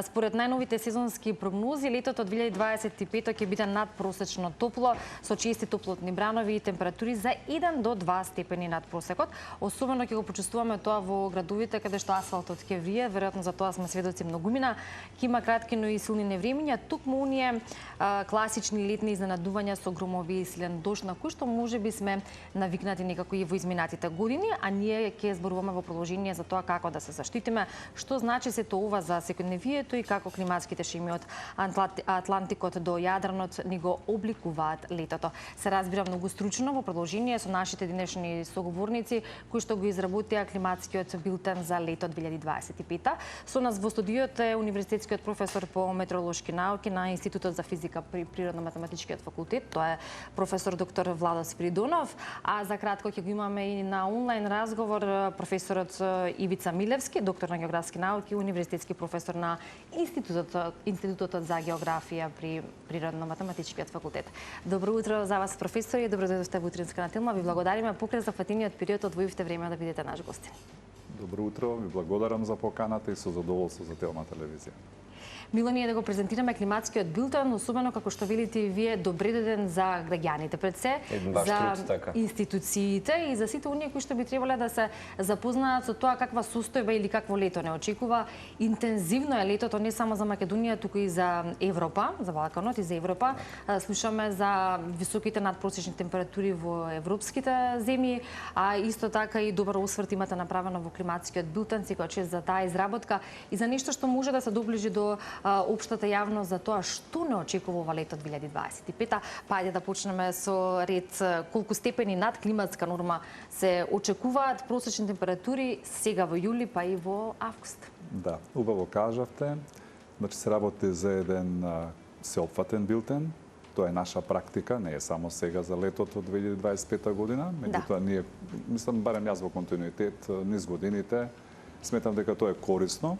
Според најновите сезонски прогнози, летото 2025 ќе биде надпросечно топло, со чести топлотни бранови и температури за 1 до 2 степени над просекот. Особено ќе го почувствуваме тоа во градовите каде што асфалтот ќе врие, веројатно за тоа сме сведоци многумина. Ќе има кратки, но и силни невремиња, тукму оние класични летни изненадувања со громови и силен дожд, на кои што можеби сме навикнати некако и во изминатите години, а ние ќе зборуваме во продолжение за тоа како да се заштитиме, што значи сето ова за секојдневието и како климатските шеми од Атлантикот до Јадранот ни го обликуваат летото. Се разбира многу стручно во продолжение со нашите денешни соговорници кои што го изработија климатскиот билтен за лето 2025. Со нас во студиото е универзитетскиот професор по метеоролошки науки на Институтот за физика при Природно-математичкиот факултет, тоа е професор доктор Владо Спиридонов, а за кратко ќе го имаме и на онлайн разговор професорот Ивица Милевски, доктор на географски науки и универзитетски професор на Институтот за географија при Природно-математичкиот факултет. Добро утро за вас, професори, и добро дојдовте во утринска на Телма. Ви благодариме покрај зафатениот период одвоивте време да бидете наш гостин. Добро утро, ви благодарам за поканата и со задоволство за Телма телевизија. Мило ни е да го презентираме климатскиот билтен, особено како што велите и вие, добре доден за граѓаните пред се, за институциите и за сите оние кои што би требале да се запознаат со тоа каква состојба или какво лето не очекува. Интензивно е летото не само за Македонија, туку и за Европа, за Балканот и за Европа. Слушаме за високите надпросечни температури во европските земји, а исто така и добар осврт имате направено во климатскиот билтен, секогаш за таа изработка и за нешто што може да се доближи до општата јавност за тоа што не очекува ова лето 2025. Па ајде да почнеме со ред колку степени над климатска норма се очекуваат просечни температури сега во јули па и во август. Да, убаво кажавте. Значи се работи за еден сеопфатен билтен. Тоа е наша практика, не е само сега за летото 2025 година, меѓутоа ние, мислам, барем јас во континуитет низ годините, сметам дека тоа е корисно.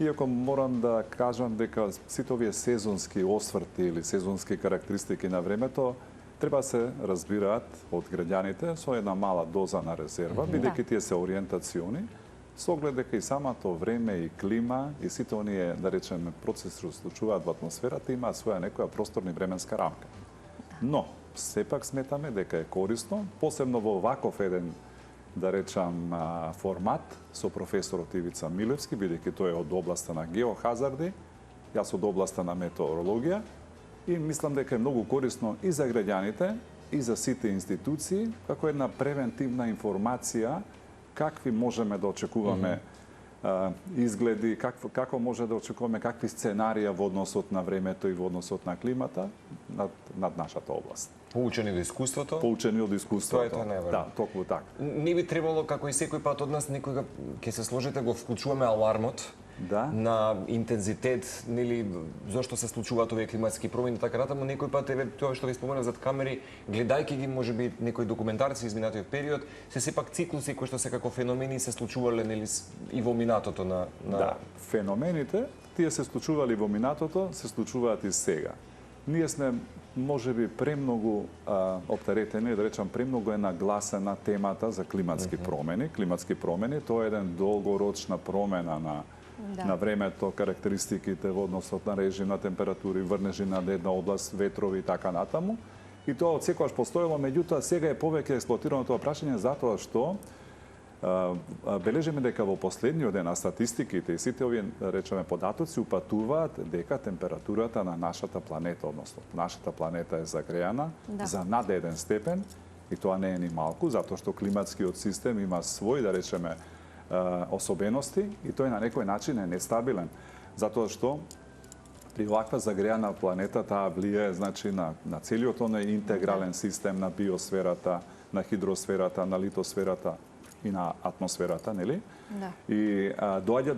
Иако морам да кажам дека сите овие сезонски осврти или сезонски карактеристики на времето треба да се разбираат од граѓаните со една мала доза на резерва, бидејќи тие се ориентациони, со оглед дека и самото време и клима и сите оние, да речеме, процеси што се случуваат во атмосферата имаат своја некоја просторна и временска рамка. Но, сепак сметаме дека е корисно, посебно во ваков еден, да речам, формат со професорот Ивица Милевски, бидејќи тој е од областа на геохазарди, јас од областа на метеорологија, и мислам дека е многу корисно и за граѓаните, и за сите институции, како една превентивна информација какви можеме да очекуваме изгледи, како може да очекуваме какви сценарија во односот на времето и во односот на климата над нашата област. Поучени од искуството? Поучени од искуството. Тоа е најважно. Да, токму така. Не би требало, како и секој пат од нас, некој ќе се сложите, го вклучуваме алармот на интензитет, нели, зошто се случуваат овие климатски промени, така натаму, некој пат еве тоа што ви споменав зад камери, гледајќи ги можеби некои документарци изминатиот период, се сепак циклуси кои што се како феномени се случувале нели и во минатото на Да, феномените тие се случували во минатото, се случуваат и сега. Ние сме можеби премногу оптеретени, да речам, премногу е нагласена темата за климатски промени. Климатски промени, тоа е еден долгорочна промена на времето, карактеристиките во односот на режим, на температури, врнежи на една област, ветрови и така натаму. И тоа од секогаш постоело, меѓутоа сега е повеќе експлоатирано тоа прашање затоа што бележиме дека во последниот ден на статистиките и сите овие, речеме, податоци упатуваат дека температурата на нашата планета, односно нашата планета е загрејана за над 1 степен, и тоа не е ни малку, затоа што климатскиот систем има свој, да речеме, особености и тој на некој начин е нестабилен, затоа што при ваква загрејана планета таа влијае, значи, на целиот оној интегрален систем на биосферата, на хидросферата, на литосферата и на атмосферата, нели? Да. И доаѓа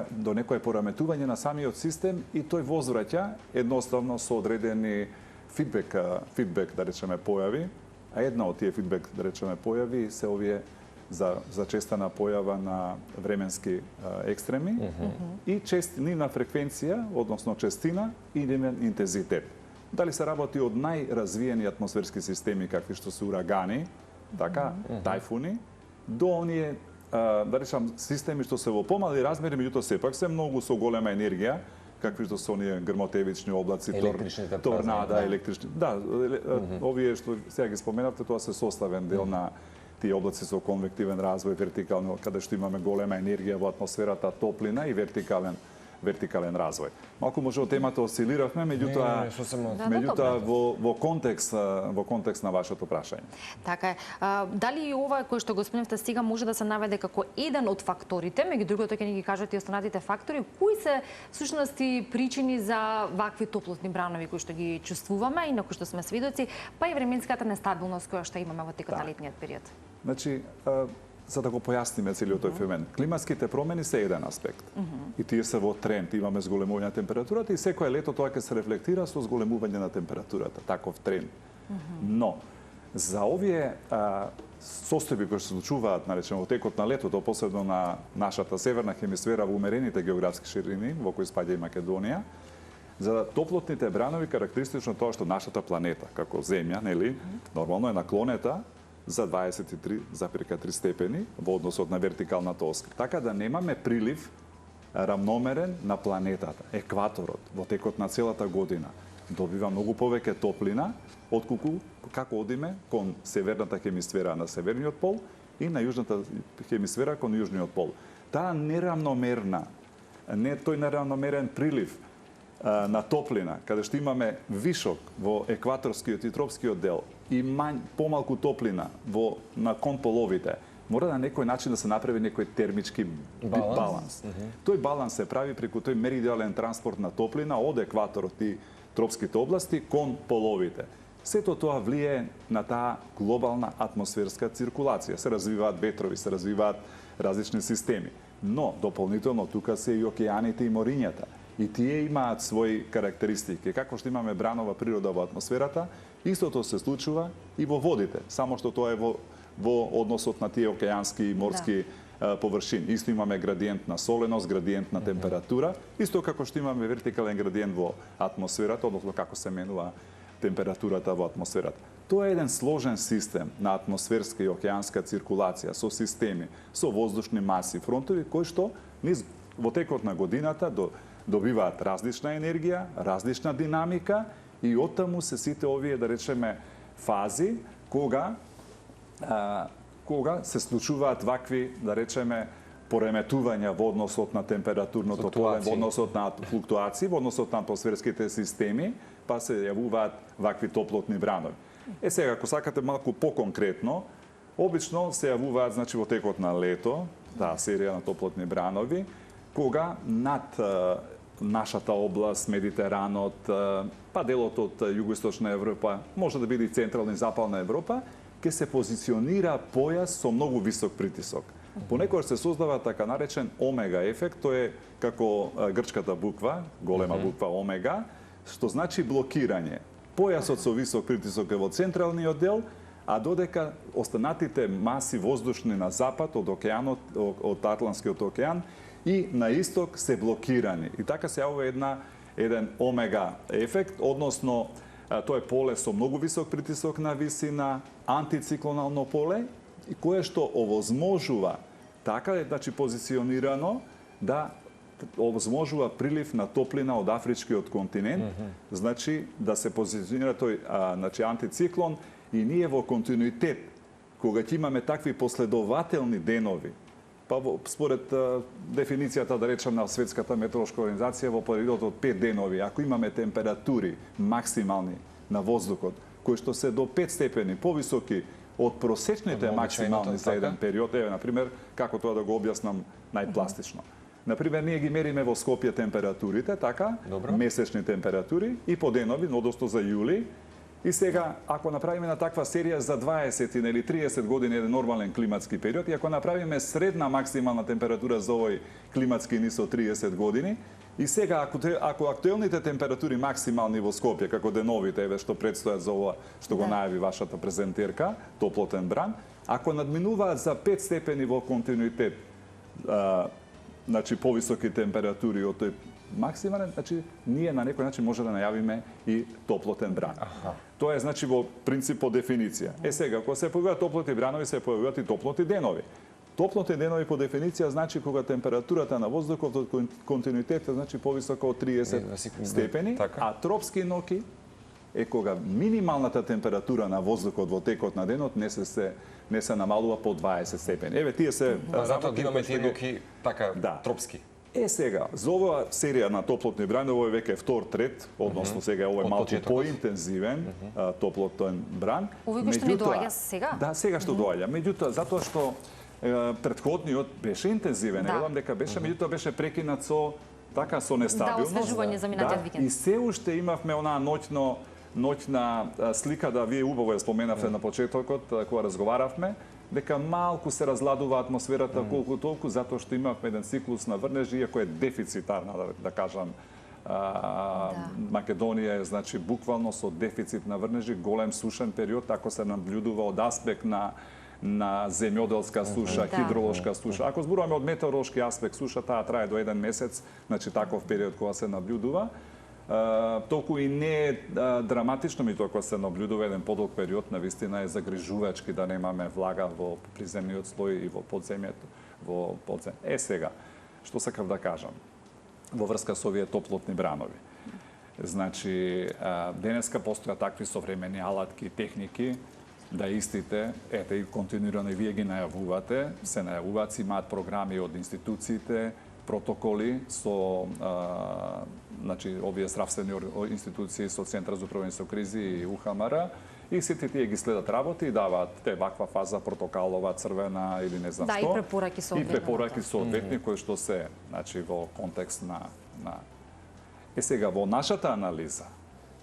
до некое пораметување на самиот систем и тој возвраќа едноставно со одредени фидбек, да речеме, појави, а една од тие фидбек, да речеме, појави се овие за честана појава на временски екстреми и нивна фреквенција, односно честина и нивен интензитет. Дали се работи од најразвиени атмосферски системи, какви што се урагани, така, тајфуни, до оние да речам, системи што се во помали размери, меѓутоа сепак се многу со голема енергија, какви што се оние грмотевични облаци, торнада, електрични. Да, овие што сега ги споменавте, тоа се составен дел на тие облаци со конвективен развој, вертикално, каде што имаме голема енергија во атмосферата, топлина и вертикален развој. Малку може од темата осцилиравме, меѓутоа во контекст на вашето прашање. Така е. Дали и ова кој што го спомнавте сега може да се наведе како еден од факторите, меѓу другото ќе ни ги кажат и останатите фактори, кои се всушност причини за вакви топлотни бранови кои што ги чувствуваме и на кои што сме сведоци, па и временската нестабилност која што имаме во текот на летниот период? Значи, за да го појасниме целиот тој феномен. Климатските промени се еден аспект. И тие се во тренд, имаме зголемување на температурата и секое лето тоа ќе се рефлектира со зголемување на температурата, таков тренд. Но за овие состојби кои се случуваат, наречено во текот на летото, посебно на нашата северна хемисфера во умерените географски ширини, во кои спаѓа и Македонија, за топлотните бранови карактеристично тоа што нашата планета, како Земја, нели, нормално е наклонета за 23,3 степени во односот на вертикалната оска. Така да немаме прилив рамномерен на планетата. Екваторот во текот на целата година добива многу повеќе топлина отколку како одиме кон северната хемисфера на северниот пол и на јужната хемисфера кон јужниот пол. Таа тој неравномерен прилив на топлина, каде што имаме вишок во екваторскиот и тропскиот дел и помалку топлина на кон половите, мора на некој начин да се направи некој термички баланс. Тој баланс се прави преку тој меридиален транспорт на топлина од екваторот и тропските области кон половите. Сето тоа влие на таа глобална атмосферска циркулација. Се развиваат ветрови, се развиваат различни системи. Но, дополнително, тука се и океаните и морињата. И тие имаат своји карактеристики. Како што имаме бранова природа во атмосферата, истото се случува и во водите, само што тоа е во односот на тие океански и морски површини. Исто имаме градиент на соленост, градиент на температура, исто како што имаме вертикален градиент во атмосферата, односно како се менува температурата во атмосферата. Тоа е еден сложен систем на атмосферска и океанска циркулација со системи, со воздушни маси, фронтови кои што во текот на годината добиваат различна енергија, различна динамика и оттаму се сите овие, да речеме, фази кога се случуваат вакви, да речеме, пореметувања во односот на температурното поле, во односот на флуктуации, во односот на атмосферските системи, па се јавуваат вакви топлотни бранови. Сега, ако сакате малку поконкретно, обично се јавуваат, значи, во текот на лето, таа серија на топлотни бранови, кога над нашата област, Медитеранот, па делот од југоисточна Европа, може да биде и централна и западна Европа, ќе се позиционира појас со многу висок притисок. Понекогаш се создава така наречен омега ефект, тоа е како грчката буква, голема буква омега, што значи блокирање. Појасот со висок притисок е во централниот дел, а додека останатите маси воздушни на запад од океанот, од Атлантскиот океан и на исток се блокирани. И така се јавува еден омега ефект, односно тоа е поле со многу висок притисок на висина, антициклонално поле, и кое што овозможува, така е, значи, позиционирано, да овозможува прилив на топлина од афричкиот континент, значи да се позиционира тој значи, антициклон и ние во континуитет, кога ќе имаме такви последователни денови, па според дефиницијата, да речем, на Светската метеоролошка организација, во период од 5 денови, ако имаме температури максимални на воздухот, кои што се до 5 степени повисоки од просечните максимални за еден период, например, како тоа да го објаснам најпластично. Например, ние ги мериме во Скопје температурите, така, месечни температури и по денови, односно за јули. И сега, ако направиме на таква серија за 20 или 30 години еден нормален климатски период, и ако направиме средна максимална температура за овој климатски низ од 30 години, и сега, ако актуелните температури максимални во Скопје, како деновите, што предстојат за ова, што го најави вашата презентерка, топлотен бран, ако надминуваат за 5 степени во континуитет, значи повисоки температури од тој максимален, значи ние на некој начин може да најавиме и топлотен бран. Тоа е, значи, во принцип по дефиниција. Сега, ако се појавуваат топлотни бранови, се појавуваат и топлотни денови. Топлотни денови по дефиниција значи кога температурата на воздухот од континуитет значи повисока од 30 степени, а тропски ноки е кога минималната температура на воздухот во текот на денот не се намалува по 20 степени. Еве тие се затоа имаме тие ноки така тропски. Сега, за оваа серија на топлотни бран, овој веќе е втор трет, односно сега овој малку поинтензивен топлотен бран. Овој што ни доаѓа сега? Да, сега што доаѓа. Меѓутоа, затоа што претходниот беше интензивен, не велам дека беше, меѓутоа беше прекинат со нестабилност. Да, освежување за минатиот викенд. И се уште имавме онаа ноќна слика, да вие убаво ја споменавте на почетокот кога разговаравме, дека малку се разладува атмосферата колку толку, затоа што имавме еден циклус на врнежи, иако е дефицитарна, да кажам, Македонија е, значи, буквално со дефицит на врнежи, голем сушен период, ако се наблюдува од аспект на земјоделска суша, хидролошка суша. Ако зборуваме од метеоролошки аспект, суша таа трае до 1 месец, значи таков период кога се наблюдува. Толку и не е драматично, меѓутоа кога се наблюдува еден подолг период, навистина е загрижувачки да немаме влага во приземниот слој и во подземјето, сега, што сакав да кажам во врска со овие топлотни бранови. Значи, денеска постојат такви современи алатки, техники, да истите, ете и континуирано и вие ги најавувате, се најавуваат, имаат програми од институциите, протоколи со значи овие здравствени институции со Центар за управување со кризи и УХМР, и сите тие ги следат работи и даваат те ваква фаза протоколова, црвена или не знам што. Да, и препораки соодветни. И препораки соодветни кои што се, значи, во контекст на сега во нашата анализа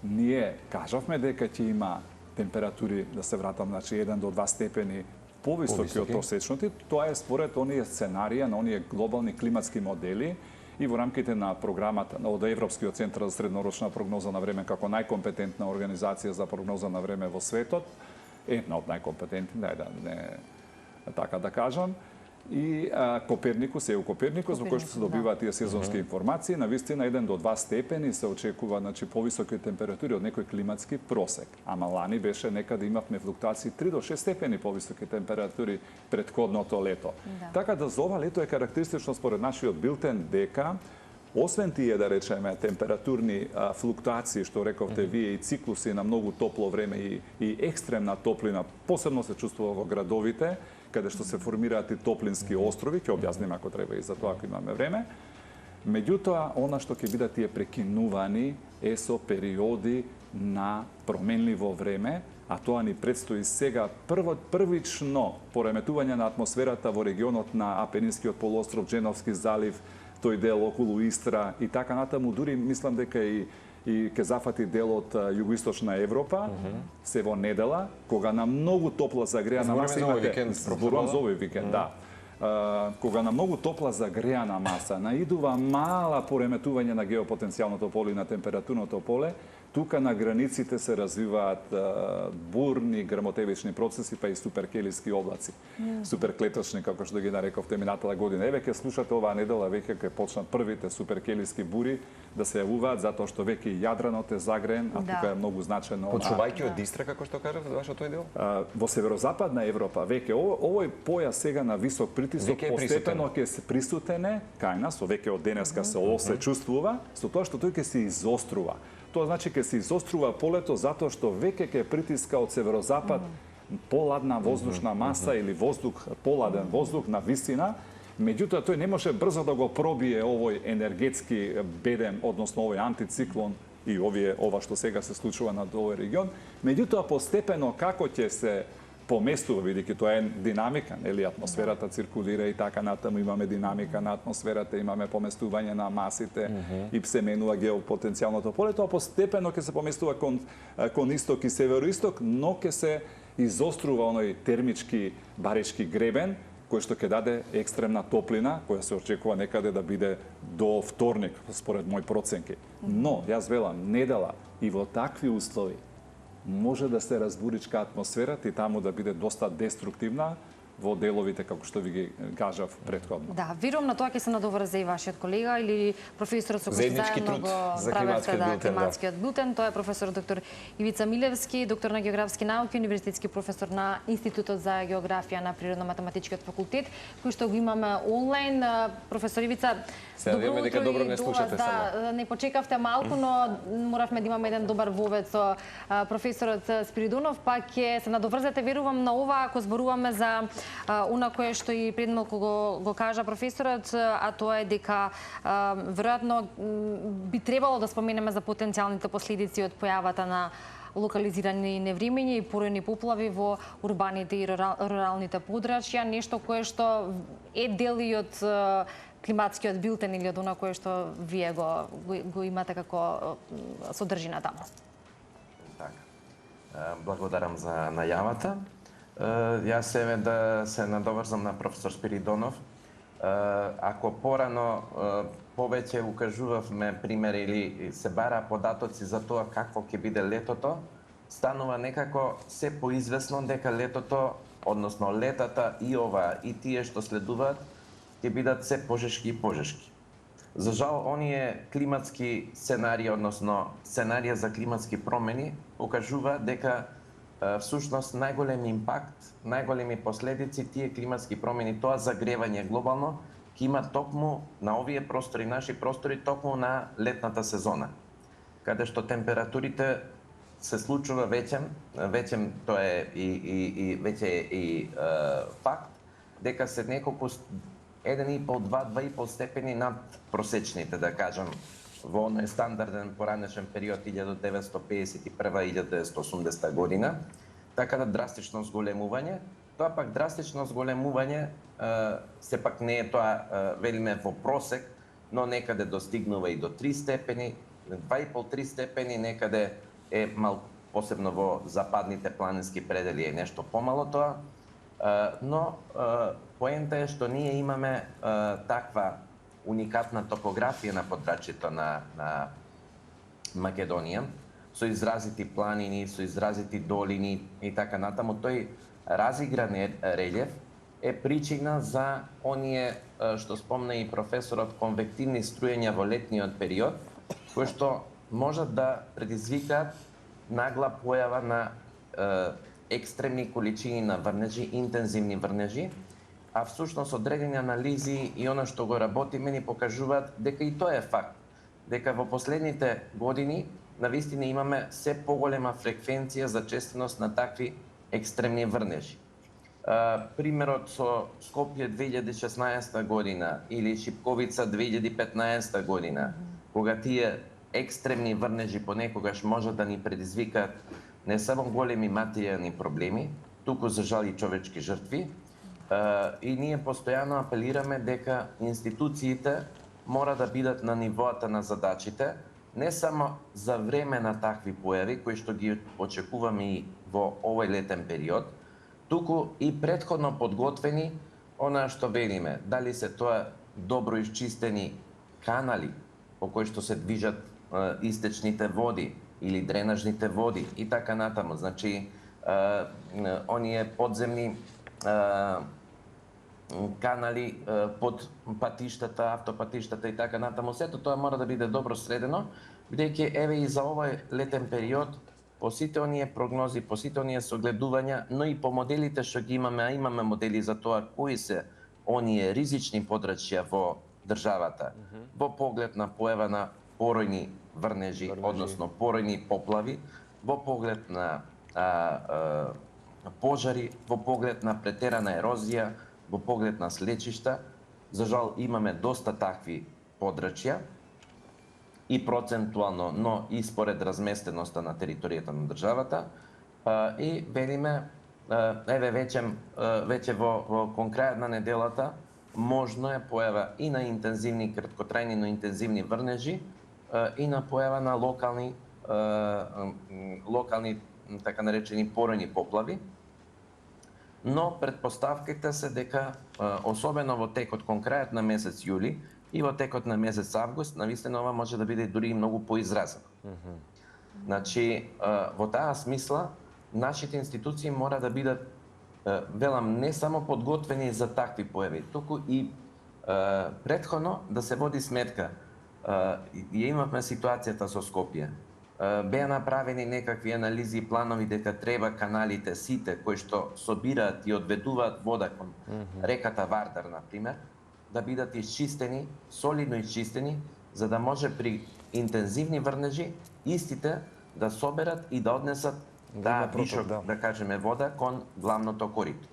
ние кажавме дека ќе има температури, да се вратам, значи 1 до 2 степени повисоки од просечните. Тоа е според оние сценарија на оние глобални климатски модели и во рамките на програмата од Европскиот центар за среднорочна прогноза на време како најкомпетентна организација за прогноза на време во светот, една од најкомпетентни, така да кажам, и Коперникус, Коперникус, во кој што се добиваат тие сезонски информации, навистина 1 до 2 степени се очекува, значи, повисоки температури од некој климатски просек. Ама лани беше некаде имавме флуктуации 3 до 6 степени повисоки температури претходното лето. Така да за ова лето е карактеристично според нашиот билтен дека освен тие, да речеме, температурни флуктуации, што рековте вие, и циклуси на многу топло време и екстремна топлина, посебно се чувствува во градовите, каде што се формираат и топлински острови, ќе објасниме ако треба и за тоа ако имаме време. Меѓутоа, она што ќе бидат тие прекинувани е со периоди на променливо време, а тоа ни предстои сега првично пореметување на атмосферата во регионот на Апенинскиот полуостров, Дженовски залив, тој дел околу Истра и така натаму, дури мислам дека и ќе зафати дел од југоисточна Европа, се во недела, кога на многу топла загреана маса имате... Зборувам за овој викенд, да. Кога на многу топла загреана маса наидува мала пореметување на геопотенцијалното поле и на температурното поле, тука на границите се развиваат бурни грмотевични процеси, па и суперкелиски облаци. Суперклеточни, како што ги нарековте минатала година. Еве ќе слушате оваа недела, веќе ќе почнат првите суперкелиски бури да се јавуваат, затоа што веќе јадраното е загреен, а тука е многу значено... Почувајќи од Истра, како што кажав, вашето тој дел? Во северозападна Европа, веќе овој појас сега на висок притисок постепено ќе се присутене кај нас, веќе од денеска се чувствува, со тоа што тој ќе се изострува. Тоа значи ќе се изострува полето затоа што веќе ќе притиска од северозапад поладна воздушна маса или воздух, поладен воздух на висина, меѓутоа тој не може брзо да го пробие овој енергетски бедем, односно овој антициклон и ова што сега се случува на овој регион, меѓутоа постепено како ќе се поместува, бидејќи тоа е динамика, нели, атмосферата циркулира и така натаму, имаме динамика на атмосферата, имаме поместување на масите и се менува геопотенцијалното поле, тоа постепено ќе се поместува кон исток и североисток, но ќе се изострува оној термички баречки гребен, кој што ќе даде екстремна топлина, која се очекува некаде да биде до вторник, според мои проценки. Но, јас велам, недела и во такви услови може да се разбуричка атмосферата и таму да биде доста деструктивна во деловите како што ви ги кажав претходно. Да, верувам на тоа ќе се надоврзе и вашиот колега или професорот со кој Заеднички заедно труд го за правевте климатскиот билтен, климатскиот билтен. Тоа е професор доктор Ивица Милевски, доктор на географски науки, универзитетски професор на Институтот за географија на Природно-математичкиот факултет, кој што го имаме онлайн. Професор Ивица, Се дека добро не слушате да, само. не почекавте малку, но моравме да имаме еден добар вовед со професорот Спиридонов, па ќе се надоврзете, верувам, на ова ако зборуваме за она кое што и пред малку го кажа професорот, а тоа е дека веројатно би требало да споменеме за потенцијалните последици од појавата на локализирани невремења и поројни поплави во урбаните и руралните подрачја, нешто кое што е дел и од климатскиот билтен или од она кое што вие го имате како содржина таму. Така. Благодарам за најавата. Јас еве да се надоврзам на професор Спиридонов. Ако порано повеќе укажувавме примери или се бара податоци за тоа какво ќе биде летото, станува некако се поизвестно дека летото, односно летата и ова и тие што следуваат, ќе бидат се пожешки и пожешки. За жал, оние климатски сценарии, односно сценарија за климатски промени, укажуваат дека всушност најголем импакт, најголеми последици тие климатски промени, тоа загревање глобално, ќе има токму на овие простори, наши простори, токму на летната сезона, каде што температурите се случува веќе тоа е и веќе е и факт дека се неколку 1,5, 2, 2,5 степени над просечните, да кажам, во оној стандарден поранешен период 1951-1980 година, така да драстично зголемување. Тоа пак драстично зголемување сепак не е тоа, велиме, во просек, но некаде достигнува и до 3 степени, 2,5-3 степени, некаде е малку, посебно во западните планински предели е нешто помало тоа, но поента е што ние имаме таква уникатна топографија на подрачјето на Македонија, со изразити планини, со изразити долини и така натаму. Тој разигран релјеф е причина за оние што спомна и професорот конвективни струјења во летниот период, кои што можат да предизвикаат нагла појава на екстремни количини на врнежи, интензивни врнежи, а всушност одредени анализи и она што го работиме ни покажуваат дека и тоа е факт, дека во последните години навистина имаме се поголема фреквенција за честеност на такви екстремни врнежи. Примерот со Скопје 2016 година или Шипковица 2015 година, кога тие екстремни врнежи понекогаш можат да ни предизвикаат не само големи материјални проблеми, туку за жал и човечки жртви, и ние постојано апелираме дека институциите мора да бидат на нивоата на задачите, не само за време на такви појави, кои што ги очекуваме и во овој летен период, туку и претходно подготвени, она што велиме, дали се тоа добро исчистени канали по кои што се движат истечните води или дренажните води и така натаму. Значи, оние подземни канали под патиштата, автопатиштата и така натаму. Сето тоа мора да биде добро средено, бидејќи еве и за овој летен период, по сите оние прогнози, по сите оние согледувања, но и по моделите што ги имаме, а имаме модели за тоа кои се оние ризични подрачја во државата, во поглед на појава на поројни врнежи, односно поројни поплави, во поглед на пожари, во поглед на претерана ерозија, во поглед на слечишта. За жал имаме доста такви подрачја и процентуално, но и според разместеноста на територијата на државата. И велиме, еве веќе во кон крајот на неделата, можно е појава и на интензивни, краткотрајни, но интензивни врнежи, и на појава на локални така наречени поројни поплави. Но предпоставките се дека, особено во текот кон крајот на месец јули и во текот на месец август, навистина ова може да биде дури и многу поизразено. Значи, во таа смисла, нашите институции мора да бидат велам, не само подготвени за такви појави, туку и претходно да се води сметка. Ја имавме ситуацијата со Скопје. Беа направени некакви анализи и планови дека треба каналите сите кои што собираат и одведуваат вода кон реката Вардар, например, да бидат исчистени, солидно исчистени, за да може при интензивни врнежи истите да соберат и да однесат вишок, да кажеме, вода кон главното корито.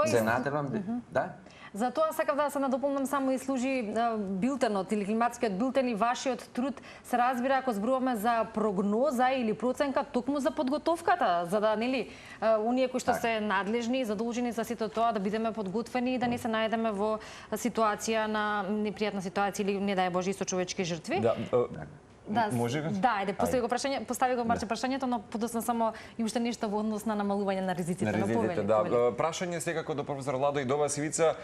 Се надевам, да? За тоа сакав да се надополнам само и служи билтенот или климатскиот билтен и вашиот труд се разбира ако зборуваме за прогноза или проценка токму за подготовката, за да нели оние кои што се надлежни и задолжени за сето тоа да бидеме подготвени и да не се најдеме во ситуација на непријатна ситуација или не дај Боже исто човечки жртви. Може ли? Да, ајде, постави го прашањето, но подосна само и уште нешто во однос на намалување на ризиците на повели. Да, прашање секако до професор Ладо и до вас Ивица,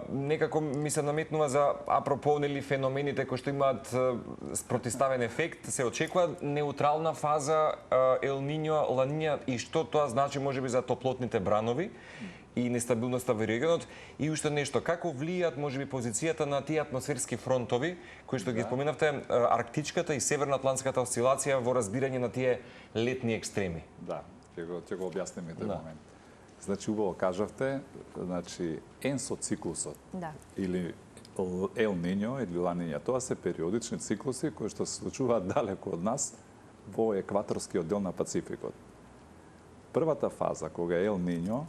некако ми се наметнува за апропо нели феномените кои што имаат спротивставен ефект, се очекува неутрална фаза Ел Нињо, Ла Ниња и што тоа значи можеби за топлотните бранови и нестабилноста во регионот и уште нешто, како влијаат можеби позицијата на тие атмосферски фронтови кои што ги споменавте, арктичката и северноатлантската осцилација во разбирање на тие летни екстреми. Да, ќе го објасниме тој момент. Значи убаво кажавте, значи енсо циклусот или Ел Нињо или Ла Ниња, тоа се периодични циклуси кои што се случуваат далеку од нас во екваторскиот дел на Пацификот. Првата фаза кога Ел Нињо,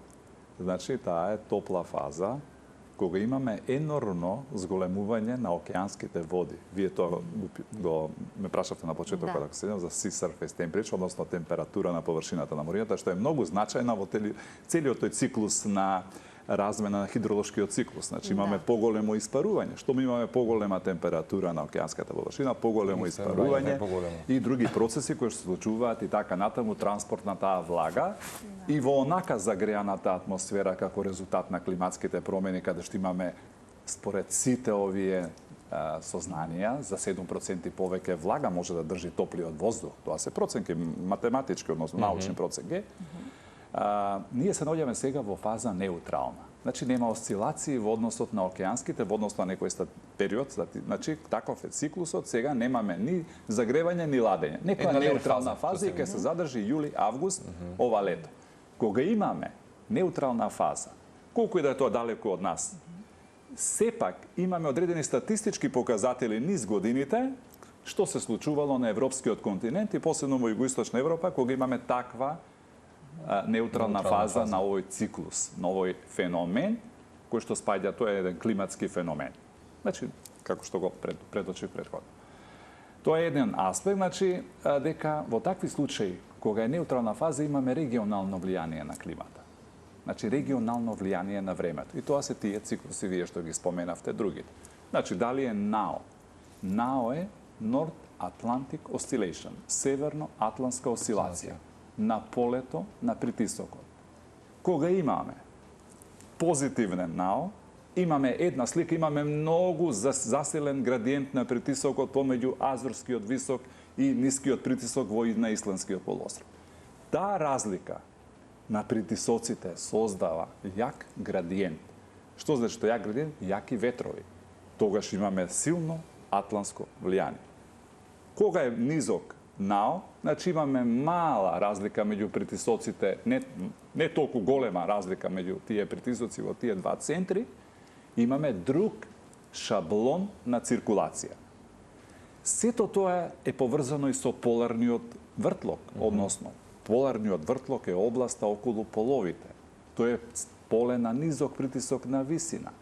значи, таа е топла фаза, кога имаме енормно зголемување на океанските води. Вие тоа ме прашавте на почетокот, ако се за sea surface temperature, односно температура на површината на морината, што е многу значајна во целиот тој циклус на размена на хидролошкиот циклус. Значи имаме поголемо испарување. Што имаме поголема температура на океанската површина, поголемо испарување и други процеси кои што се случуваат и така натаму транспорт на таа влага и во онака загреаната атмосфера како резултат на климатските промени каде што имаме според сите овие сознанија за 7% повеќе влага може да држи топлиот воздух. Тоа се проценки математички, односно научни проценки. Ние се наоѓаме сега во фаза неутрална. Значи нема осцилации во односот на океанските, во однос на некој период, значи таков е циклусот, сега немаме ни загревање ни ладење. Некоја неутрална фаза и ќе се задржи јули, август ова лето. Кога имаме неутрална фаза, колку и да е тоа далеку од нас, сепак имаме одредени статистички показатели низ годините што се случувало на европскиот континент и посебно во југоисточна Европа кога имаме таква неутрална фаза на овој циклус, на овој феномен, кој што спаѓа, тоа е еден климатски феномен. Значи, како што го предочив претходно. Тоа е еден аспект, значи, дека во такви случаи, кога е неутрална фаза, имаме регионално влијание на климата. Значи, регионално влијание на времето. И тоа се тие циклуси, вие што ги споменавте, другите. Значи, дали е НАО? НАО е North Atlantic Oscillation, северно-атлантска осцилација на полето на притисокот. Кога имаме позитивен НАО, имаме една слика, имаме многу засилен градиент на притисокот помеѓу Азорскиот висок и нискиот притисок на Исландскиот полуостров. Таа разлика на притисоците создава јак градиент. Што значи што јак градиент? Јаки ветрови. Тогаш имаме силно атлантско влијание. Кога е низок НАО, значи имаме мала разлика меѓу притисоците, не толку голема разлика меѓу тие притисоци во тие два центри, имаме друг шаблон на циркулација. Сето тоа е поврзано и со поларниот вртлок, односно поларниот вртлок е областа околу половите. Тој е поле на низок притисок на висина.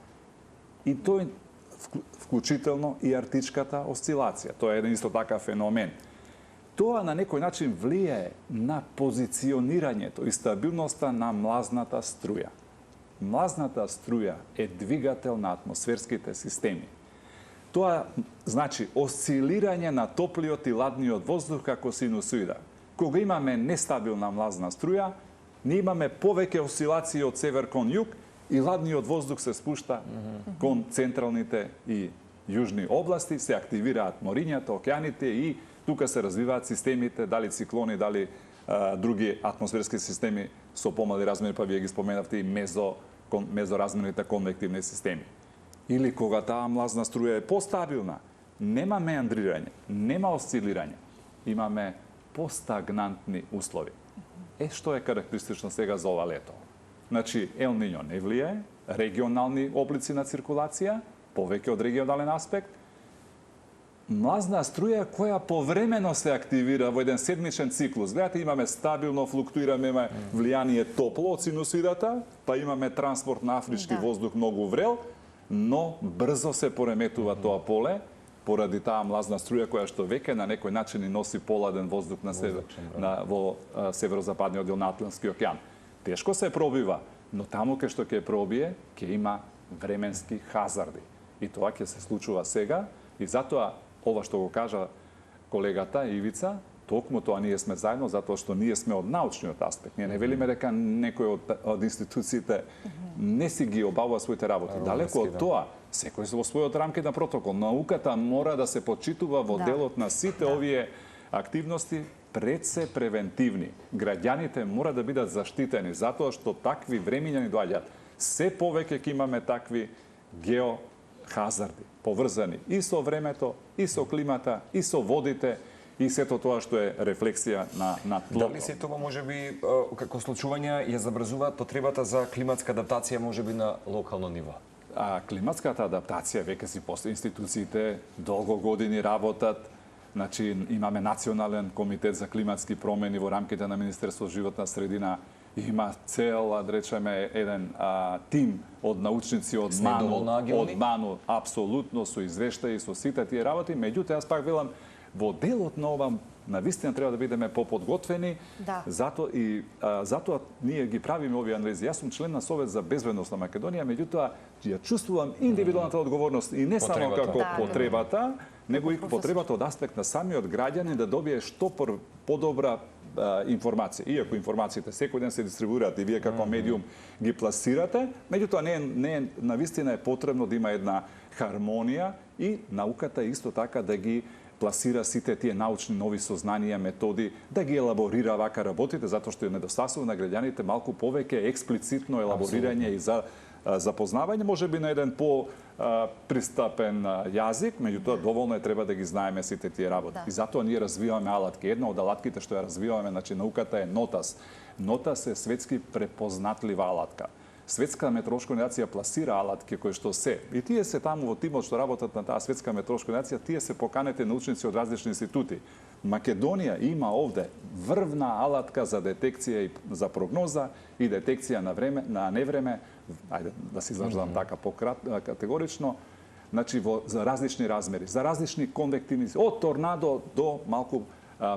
И тој вклучително и арктичката осцилација. Тоа е еден исто така феномен. Тоа на некој начин влијае на позиционирањето и стабилноста на млазната струја. Млазната струја е двигател на атмосферските системи. Тоа значи осцилирање на топлиот и ладниот воздух како синусоида. Кога имаме нестабилна млазна струја, ние имаме повеќе осцилации од север кон југ и ладниот воздух се спушта кон централните и јужни области, се активираат морињата, океаните и тука се развиваат системите, дали циклони, дали други атмосферски системи со помали размери, па вие ги споменавте и мезоразмерните конвективни системи. Или кога таа млазна струја е постабилна, нема меандрирање, нема осцилирање, имаме постагнантни услови. Што е карактеристично сега за ова лето? Значи, Ел Ниньо не влијае, регионални облици на циркулација, повеќе од регионален аспект, млазна струја која повремено се активира во еден седмичен циклус. Гледате, имаме стабилно флуктуираме, имаме влијание топло од синусидата, па имаме транспорт на афрички воздух многу врел, но брзо се пореметува тоа поле, поради таа млазна струја која што веќе на некој начин и носи поладен воздух во северозападниот дел на Атлантски океан. Тешко се пробива, но таму кај што ќе пробие, ќе има временски хазарди. И тоа ќе се случува сега, и затоа ова што го кажа колегата Ивица, токму тоа ние сме заедно, затоа што ние сме од научниот аспект. Ние не велиме дека некој од институциите не си ги обавува своите работи. Далеко од тоа, секој во својот рамки на протокол. Науката мора да се почитува во делот на сите овие активности, пред се превентивни. Граѓаните мора да бидат заштитени, затоа што такви времиња ни доаѓаат. Се повеќе ќе имаме такви геохазарди, поврзани и со времето, и со климата, и со водите, и сето тоа што е рефлексија на тлото. Дали се тоа можеби како случувања ја забрзуваат потребата за климатска адаптација можеби на локално ниво? Климатската адаптација веќе си постои, институциите долго години работат. Значи имаме национален комитет за климатски промени во рамките на Министерството животна средина. Има цел, да речеме, еден тим од научници од МАНУ, апсолутно со извештаи, со сите тие работи. Меѓутоа, јас пак велам, во делот на ова, навистина треба да бидеме поподготвени, затоа ние ги правиме овие анализи. Јас сум член на Совет за безбедност на Македонија, меѓутоа ја чувствувам индивидуалната одговорност и не само како потребата, него и потребата од аспект на самиот граѓанин да добие што подобра информација. Иако информациите секој ден се дистрибуираат и вие како медиум ги пласирате, меѓутоа не навистина е потребно да има една хармонија и науката исто така да ги пласира сите тие научни нови сознанија, методи, да ги елаборира вака работите, затоа што е недостасува на граѓаните малку повеќе експлицитно елаборирање и за запознавање, можеби на еден по-пристапен јазик, меѓутоа доволно е треба да ги знаеме сите тие работи. И затоа ние развиваме алатки. Една од алатките што ја развиваме, значи науката е НОТАС. НОТАС е светски препознатлива алатка. Светска метеоролошка организација пласира алатки кои што се. И тие се таму во тимот што работат на таа светска метеоролошка организација, тие се поканети научници од различни институти. Македонија има овде врвна алатка за детекција и за прогноза и детекција на невреме, ајде да се изразам така категорично, значи за различни размери, за различни конвективни, од торнадо до малку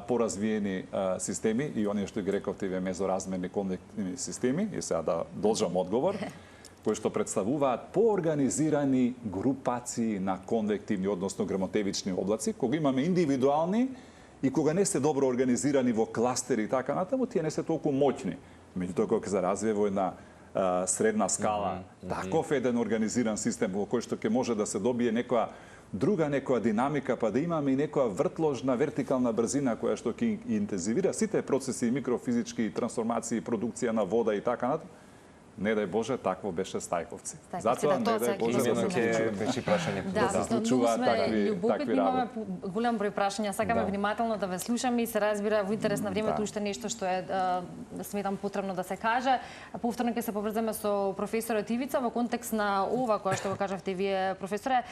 поразвиени системи и оние што ги рековте вие мезоразмерни конвективни системи, и сега да должам одговор, кои што представуваат поорганизирани групации на конвективни, односно грамотевични облаци, кога имаме индивидуални и кога не се добро организирани во кластери и така натаму, тие не се толку моќни. Меѓутоа кога се развие во една средна скала, таков еден организиран систем во кој што ќе може да се добие некоја динамика, па да имаме и некоја вртложна вертикална брзина која што ќе интензивира сите процеси микрофизички трансформации, продукција на вода и така натаму. Не дај Боже, такво беше Стајковци. Затоа не дај Боже да се беше прашање. Да, се случуваат такви имаме работи. голем број прашања, сакаме внимателно да ве слушаме и се разбира во интерес на времето уште нешто што е сметам потребно да се каже. Повторно ќе се поврземе со професорот Ивица во контекст на ова кое што го кажавте вие, професоре.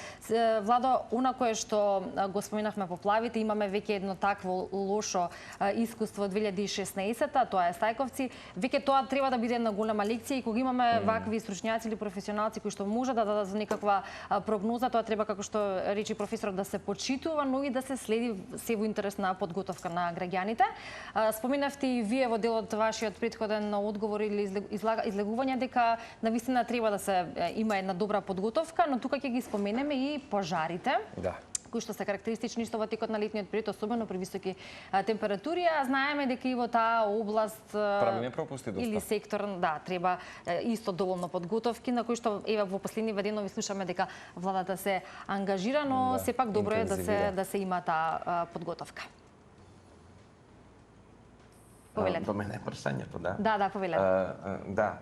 Владо, она кое што го споменавме поплавите, имаме веќе едно такво лошо искуство од 2016-та, тоа е Стајковци. Веќе тоа треба да биде една голема лекција и кога имаме вакви стручњаци или професионалци кои што може да дадат некаква прогноза, тоа треба, како што речи професорот, да се почитува, но и да се следи се во интерес на подготовка на граѓаните. Споменавте и вие во делот вашиот претходен одговор или излегување дека навистина треба да се има една добра подготовка, но тука ќе ги споменеме и пожарите. Да. Кои што се карактеристични исто во текот на летниот период, особено при високи температури, а знаеме дека и во таа област правиме пропусти доста. Или сектор, да, треба исто доволно подготовки, на кои што еве во последниве денови слушаме дека владата се ангажира, но сепак добро е да се има таа подготовка. Повелете. До мене е прашањето, да. Да, повелете. Да,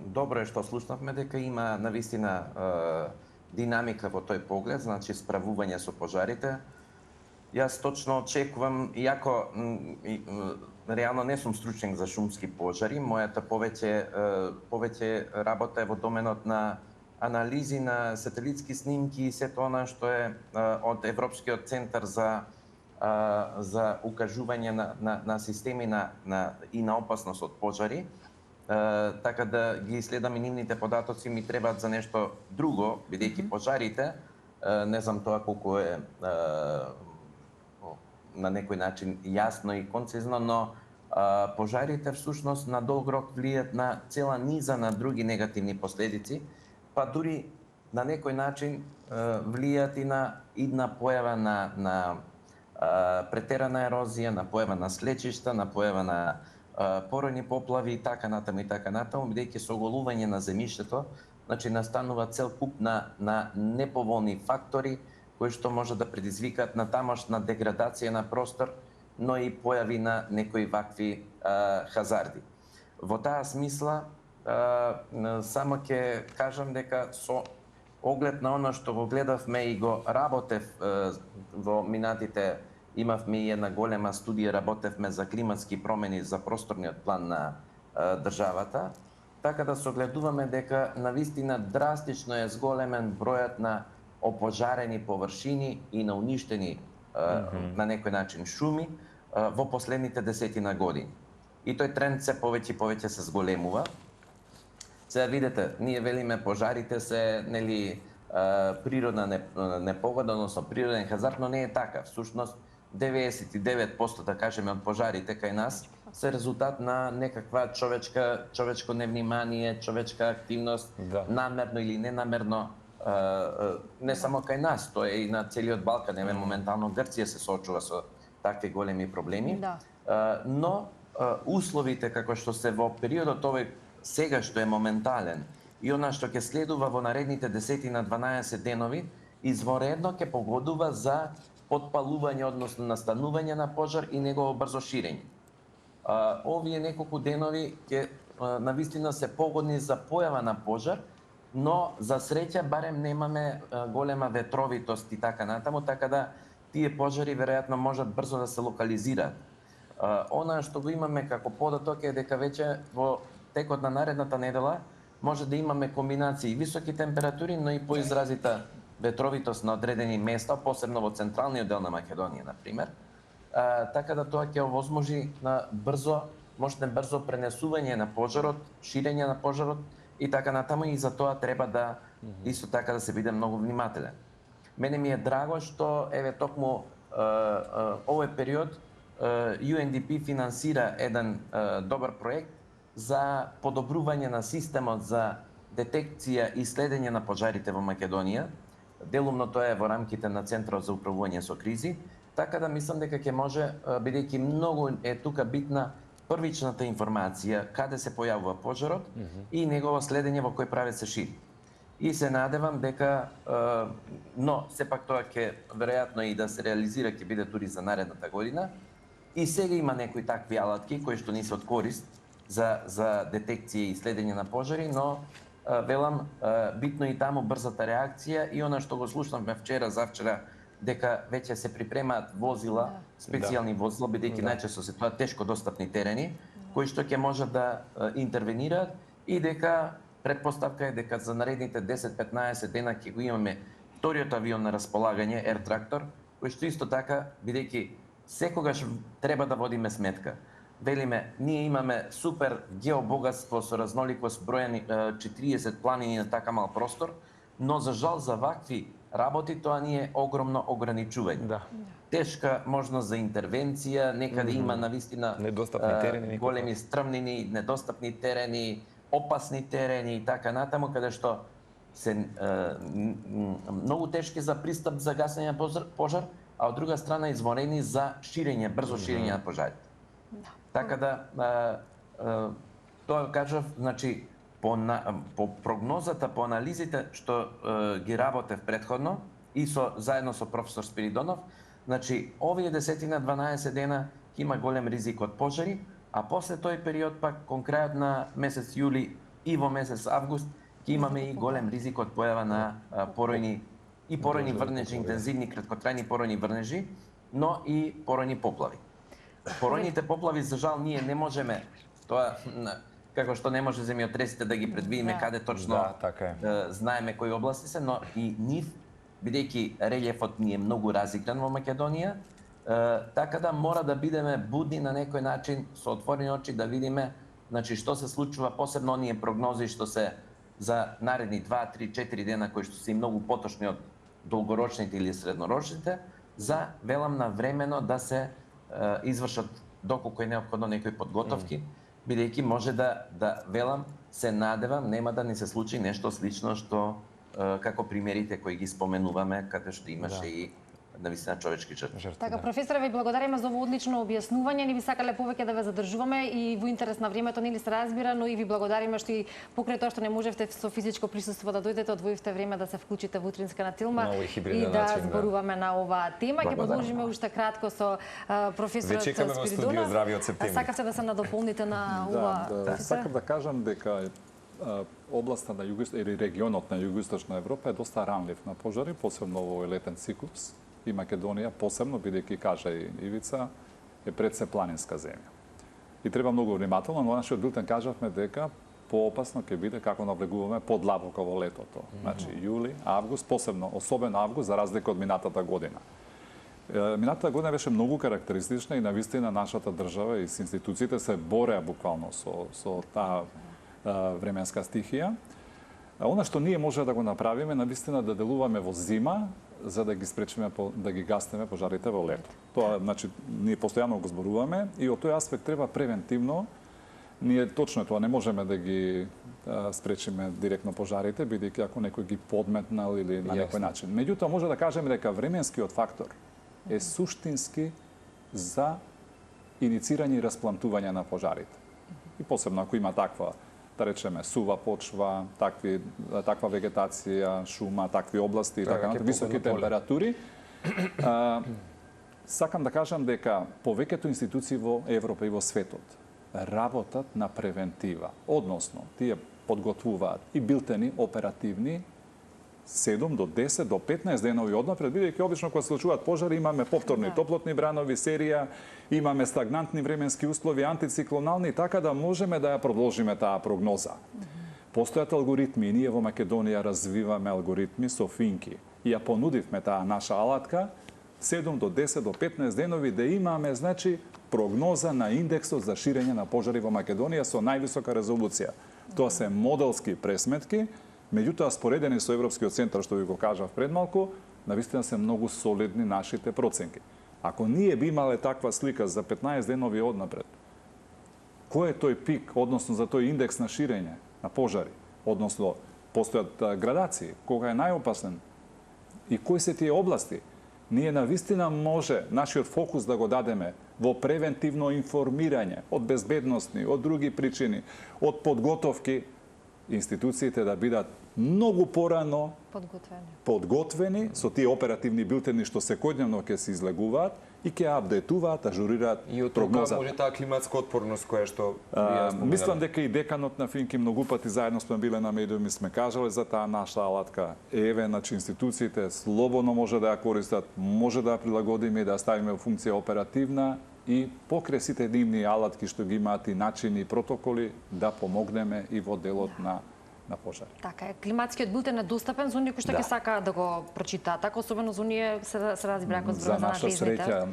добро е што слушнавме дека има навистина динамика во тој поглед, значи справување со пожарите. Јас точно очекувам, иако реално не сум стручник за шумски пожари, мојата повеќе работа е во доменот на анализи на сателитски снимки и сето она што е од Европскиот центар за укажување на системи и на опасност од пожари. Така да ги следам и нивните податоци ми требаат за нешто друго, бидејќи пожарите, не знам тоа колку е на некој начин јасно и концизно, но пожарите всушност на долг рок влијат на цела низа на други негативни последици, па дури на некој начин влијат и на појава на претерана ерозија, на појава на слечишта, на појава на поројни поплави и така натаму, бидејќи со оголување на земјиштето, значи настанува цел куп на неповолни фактори кои што може да предизвикаат на тамошна деградација на простор, но и појави на некои вакви хазарди. Во таа смисла, само ќе кажам дека со оглед на оно што го гледавме и го работев во минатите, имавме и една голема студија, работевме за климатски промени за просторниот план на државата, така да согледуваме дека навистина драстично е зголемен бројот на опожарени површини и на уништени на некој начин шуми во последните десетина години. И тој тренд се повеќе и повеќе се зголемува. Сега видите, ние велиме пожарите се природна непогода, односно природен хазард, но не е така. Всушност 99% да кажеме од пожарите кај нас се резултат на некаква човечко невнимание, човечка активност, намерно или ненамерно. Не само кај нас, тоа е и на целиот Балкан, моментално Грција се соочува со такви големи проблеми. Но условите како што се во периодот овој сега што е моментален и она што ќе следува во наредните 10 на 12 денови, изворедно ќе погодува за потпалување, односно настанување на пожар и негово брзо ширење. Овие неколку денови ќе навистина се погодни за појава на пожар, но за среќа барем немаме голема ветровитост и така натаму, така да тие пожари веројатно можат брзо да се локализираат. Она што го имаме како податок е дека веќе во текот на наредната недела може да имаме комбинации високи температури, но и поизразита ветровитост на одредени места, посебно во централниот дел на Македонија, например. Така да тоа ќе овозможи на брзо пренесување на пожарот, ширење на пожарот и така натаму, и за тоа треба да исто така да се биде многу внимателен. Мене ми е драго што токму овој период UNDP финансира еден добар проект за подобрување на системот за детекција и следење на пожарите во Македонија. Делумно тоа е во рамките на Центарот за управување со кризи, така да мислам дека ќе може, бидејќи многу е тука битна првичната информација каде се појавува пожарот и негово следење во кој правец се шири. И се надевам дека, но сепак тоа ќе веројатно и да се реализира, ќе биде дури за наредната година. И сега има некои такви алатки кои што ни се од корист за детекција и следење на пожари, но велам битно и таму брзата реакција и она што го слушнавме вчера, завчера, дека веќе се припремаат возила, специјални возила, бидејќи најчесто се тоа тешко достапни терени, кои што ќе можат да интервенираат и дека претпоставка е дека за наредните 10-15 дена ќе го имаме вториот авион на располагање, Air Tractor, кој што исто така, бидејќи секогаш треба да водиме сметка. Велиме, ние имаме супер геобогатство со разноликост, бројани 40 планини на така мал простор, но за жал за вакви работи тоа ни е огромно ограничување. Тешка можност за интервенција, некаде има навистина големи стрмнини, недостапни терени, опасни терени и така натаму, каде што се многу тешки за пристап за гасење на пожар, а од друга страна изморени за ширење, брзо ширење на пожарите. Така да, тоа кажав, значи, по прогнозата, по анализите што ги работев претходно и заедно со професор Спиридонов, значи, овие 10 на 12 дена има голем ризик од пожари, а после тој период пак кон крајот на месец јули и во месец август ќе имаме и голем ризик од појава на поројни врнежи, интензивни краткотрајни поројни врнежи, но и поројни поплави. Поројните поплави, за жал, ние не можеме, тоа како што не може земјотресите да ги предвидиме каде точно знаеме кои области се, но и нив, бидејќи релјефот ни е многу разигран во Македонија, така да мора да бидеме будни на некој начин, со отворени очи да видиме што се случува, посебно оние прогнози што се за наредни 2, 3, 4 дена, кои што се и многу поточни од долгорочните или среднорочните, за велам на времено да се извршат доколку е неопходно некои подготовки, бидејќи може да велам, се надевам, нема да ни се случи нешто слично што како примерите кои ги споменуваме, каде што имаше и навистина човечки жртви. Така, професоре, ви благодариме за ово одлично објаснување. Ни би сакале повеќе да ве задржуваме и во интерес на времето нели се разбира, но и ви благодариме што и покрај тоа што не можевте со физичко присуство да дојдете, одвоивте време да се вклучите во утринска на Тилма и да зборуваме на оваа тема. Ќе продолжиме уште кратко со професорот Спиридонов. Ве чекаме во студио, здрави од септември. Сакавте да се надополните на ова? Сакам да кажам дека областа на или регионот на југоисточна Европа е доста ранлив на пожари, посебно во овој летен циклус. И Македонија посебно, бидејќи кажа и Ивица, е пред се планинска земја. И треба многу внимателно, но нашиот билтен кажавме дека поопасно ќе биде како навлегуваме подлабоко во летото. Значи јули, август, посебно, особено август, за разлика од минатата година. Минатата година беше многу карактеристична и навистина нашата држава и институциите се бореа буквално со таа временска стихија. Она што ние може да го направиме, навистина да делуваме во зима, за да ги спречиме да ги гаснеме пожарите во лето. Тоа, значи, ние постојано го зборуваме и од тој аспект треба превентивно. Ние точно тоа не можеме да ги спречиме директно пожарите, бидејќи ако некој ги подметнал или на некој начин. Меѓутоа може да кажеме дека временскиот фактор е суштински за иницирање и расплантување на пожарите. И посебно ако има таква, да речеме, сува почва, таква вегетација, шума, такви области, така, високи температури. Сакам да кажам дека повеќето институции во Европа и во светот работат на превентива. Односно, тие подготвуваат и билтени оперативни 7 до 10 до 15 денови однапред, бидејќи обично кога се случуваат пожари имаме повторни топлотни бранови, серија, имаме стагнантни временски услови, антициклонални, така да можеме да ја продолжиме таа прогноза. Постојат алгоритми, ние во Македонија развиваме алгоритми со финки и ја понудивме таа наша алатка 7 до 10 до 15 денови да имаме, значи, прогноза на индексот за ширење на пожари во Македонија со највисока резолуција. Тоа се моделски пресметки, меѓутоа споредени со Европскиот центар, што ви го кажав пред малку, навистина се многу солидни нашите проценки. Ако ние би имале таква слика за 15 денови однапред, кој е тој пик, односно за тој индекс на ширење на пожари, односно постојат градации, кога е најопасен и кои се тие области, ние навистина може нашиот фокус да го дадеме во превентивно информирање од безбедносни, од други причини, од подготовки, институциите да бидат многу порано подготвени со тие оперативни билтени што секојдневно ќе се излегуваат и ќе апдейтуваат, ажурираат прогнозата. И од тука може таа климатска отпорност која што мислам дека и деканот на Финки многу пати заедно сме биле на медиуми, сме кажале за таа наша алатка. Еве, значи институциите слободно може да ја користат, може да ја прилагодиме и да ја ставиме во функција оперативна и покрај сите нивни алатки што ги имаат и начини и протоколи да помогнеме и во делот на пожари. Така е, климатскиот билтен е достапен за оние кои што ќе сакаат да го прочитаат, така особено за оние се разбира ако зборуваме за надлежните.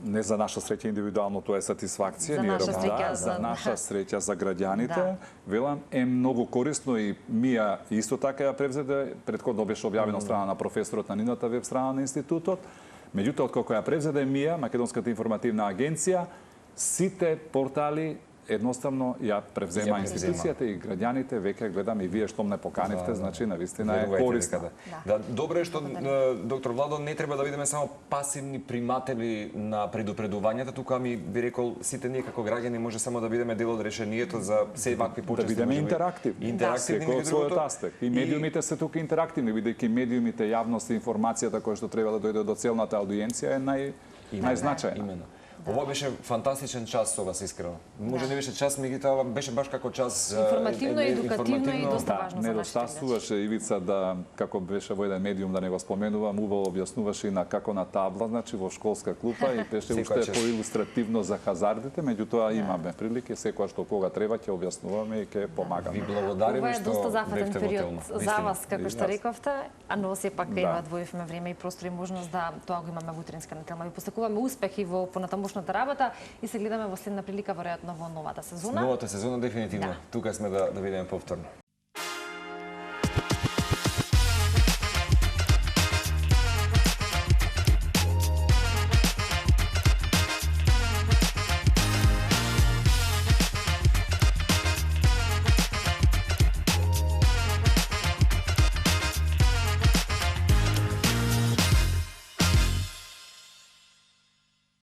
Не за наша среќа индивидуално тоа е сатисфакција, за наша среќа за граѓаните, велам е многу корисно и Мија исто така ја превзеде, претходно беше објавено од страна на професорот на нивната веб страна на институтот. Меѓутоа, откако ја превзеде Мија, Македонската информативна агенција, сите портали едноставно ја превзема институцијата и граѓаните веќе гледам и вие што ме поканивте, значи навистина е корисно. Да, добро е што доктор Владо не треба да бидеме само пасивни приматели на предупредувањата, тука ми би рекол сите ние како граѓани може само да бидеме дел од решението за се вакви почести. Да бидеме интерактивни. Секој од својот аспект. И медиумите се тука интерактивни, бидејќи медиумите, јавност и информацијата која што треба да дојде до целната аудиенција е најзначајна. Ова беше фантастичен час со вас, искрено. Може не беше час, меѓутоа беше баш како час информативно, едукативно и доста важно за нашите недостасуваше Ивица да, како беше во еден медиум, да не го споменувам, убаво објаснуваше и на како на табла, значи во школска клупа и беше уште поилустративно за хазардите, меѓутоа имаме прилики, секоја што кога треба ќе објаснуваме и ќе помагаме. Ви благодариме што доста зафатен бевте во период Телно. за вас, како што рековте, а но сепак има двоевме време и простор и можност да тоа го имаме во утринска на Телма. Ви посакуваме успехи во понатамошната работа и се гледаме во следна прилика веројатно во новата сезона. Новата сезона дефинитивно. Тука сме да видиме повторно.